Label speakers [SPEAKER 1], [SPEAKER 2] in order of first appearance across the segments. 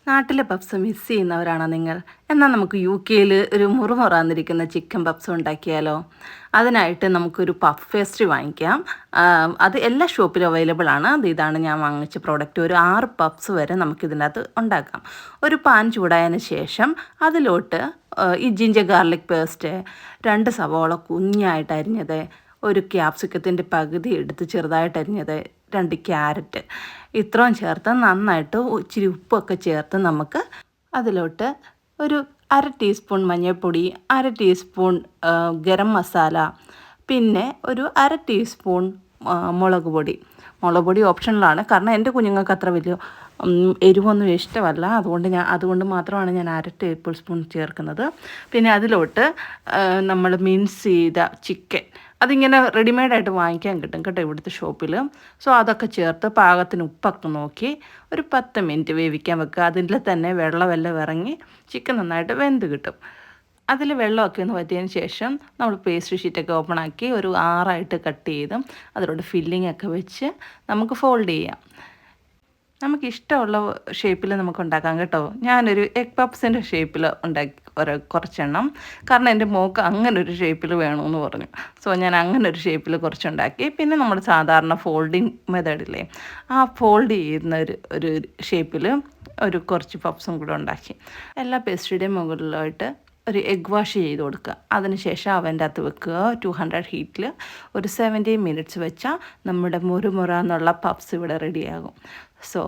[SPEAKER 1] നാട്ടിലെ puffs miss ചെയ്യുന്നവരാണോ നിങ്ങൾ? എന്നാൽ നമുക്ക് യു കെയിൽ ഒരു മുറുമുറാന്നിരിക്കുന്ന ചിക്കൻ പപ്സ് ഉണ്ടാക്കിയാലോ? അതിനായിട്ട് നമുക്കൊരു പഫ് പേസ്ട്രി വാങ്ങിക്കാം. അത് എല്ലാ ഷോപ്പിലും അവൈലബിൾ ആണ്. ഇതാണ് ഞാൻ വാങ്ങിച്ച പ്രോഡക്റ്റ്. ഒരു 6 പപ്സ് വരെ നമുക്കിതിനകത്ത് ഉണ്ടാക്കാം. ഒരു പാൻ ചൂടായതിന് ശേഷം അതിലോട്ട് ഈ ജിഞ്ചർ ഗാർലിക് പേസ്റ്റ്, 2 സവോള കുഞ്ഞായിട്ട് അരിഞ്ഞത്, ഒരു ക്യാപ്സിക്കത്തിൻ്റെ പകുതി എടുത്ത് ചെറുതായിട്ട് അരിഞ്ഞത്, 2 ക്യാരറ്റ്, ഇത്രയും ചേർത്ത് നന്നായിട്ട് ഇച്ചിരി ഉപ്പൊക്കെ ചേർത്ത് നമുക്ക് അതിലോട്ട് ഒരു 1/2 ടീസ്പൂൺ മഞ്ഞൾപ്പൊടി, 1/2 ടീസ്പൂൺ ഗരം മസാല, പിന്നെ ഒരു 1/2 ടീസ്പൂൺ മുളക് പൊടി ഓപ്ഷണലാണ്. കാരണം എൻ്റെ കുഞ്ഞുങ്ങൾക്ക് അത്ര വലിയ എരിവൊന്നും ഇഷ്ടമല്ല. അതുകൊണ്ട് മാത്രമാണ് ഞാൻ 1/2 ടേബിൾ സ്പൂൺ ചേർക്കുന്നത്. പിന്നെ അതിലോട്ട് നമ്മൾ മിൻസ് ചെയ്ത ചിക്കൻ, അതിങ്ങനെ റെഡിമെയ്ഡായിട്ട് വാങ്ങിക്കാൻ കിട്ടും കേട്ടോ ഇവിടുത്തെ ഷോപ്പിൽ. സോ അതൊക്കെ ചേർത്ത് പാകത്തിന് ഉപ്പൊക്കെ നോക്കി ഒരു 10 മിനിറ്റ് വേവിക്കാൻ വെക്കുക. അതിൽ തന്നെ വെള്ളമെല്ലാം ഇറങ്ങി ചിക്കൻ നന്നായിട്ട് വെന്ത് കിട്ടും. അതിൽ വെള്ളമൊക്കെ ഒന്ന് വറ്റിയതിന് ശേഷം നമ്മൾ പേസ്ട്രി ഷീറ്റൊക്കെ ഓപ്പൺ ആക്കി ഒരു 6 കട്ട് ചെയ്ത് അതിലോട്ട് ഫില്ലിംഗ് ഒക്കെ വെച്ച് നമുക്ക് ഫോൾഡ് ചെയ്യാം. നമുക്കിഷ്ടമുള്ള ഷേപ്പിൽ നമുക്ക് ഉണ്ടാക്കാം കേട്ടോ. ഞാനൊരു എഗ് പപ്സിൻ്റെ ഷേപ്പിൽ ഉണ്ടാക്കി കുറച്ചെണ്ണം, കാരണം എൻ്റെ മോൾക്ക് അങ്ങനെ ഒരു ഷേപ്പിൽ വേണമെന്ന് പറഞ്ഞു. സോ ഞാൻ അങ്ങനെ ഒരു ഷേപ്പിൽ കുറച്ചുണ്ടാക്കി. പിന്നെ നമ്മൾ സാധാരണ ഫോൾഡിങ് മെത്തേഡില്ലേ, ആ ഫോൾഡ് ചെയ്യുന്ന ഒരു ഷേപ്പിൽ കുറച്ച് പപ്സും കൂടെ ഉണ്ടാക്കി. എല്ലാ പേസ്ട്രിയുടെയും മുകളിലായിട്ട് ഒരു എഗ് വാഷ് ചെയ്ത് കൊടുക്കുക. അതിനുശേഷം അവൻ്റെ അകത്ത് വെക്കുക. 200 ഹീറ്റിൽ ഒരു 70 മിനിറ്റ്സ് വെച്ചാൽ നമ്മുടെ മുറുമുറ എന്നുള്ള പപ്സ് ഇവിടെ റെഡിയാകും. സോ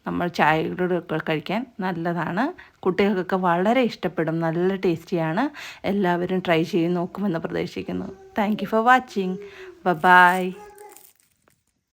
[SPEAKER 1] നമ്മൾ ചായയോടൊക്കെ കഴിക്കാൻ നല്ലതാണ്. കുട്ടികൾക്കൊക്കെ വളരെ ഇഷ്ടപ്പെടും. നല്ല ടേസ്റ്റിയാണ്. എല്ലാവരും ട്രൈ ചെയ്ത് നോക്കുമെന്ന് പ്രതീക്ഷിക്കുന്നു. Thank you for watching. By.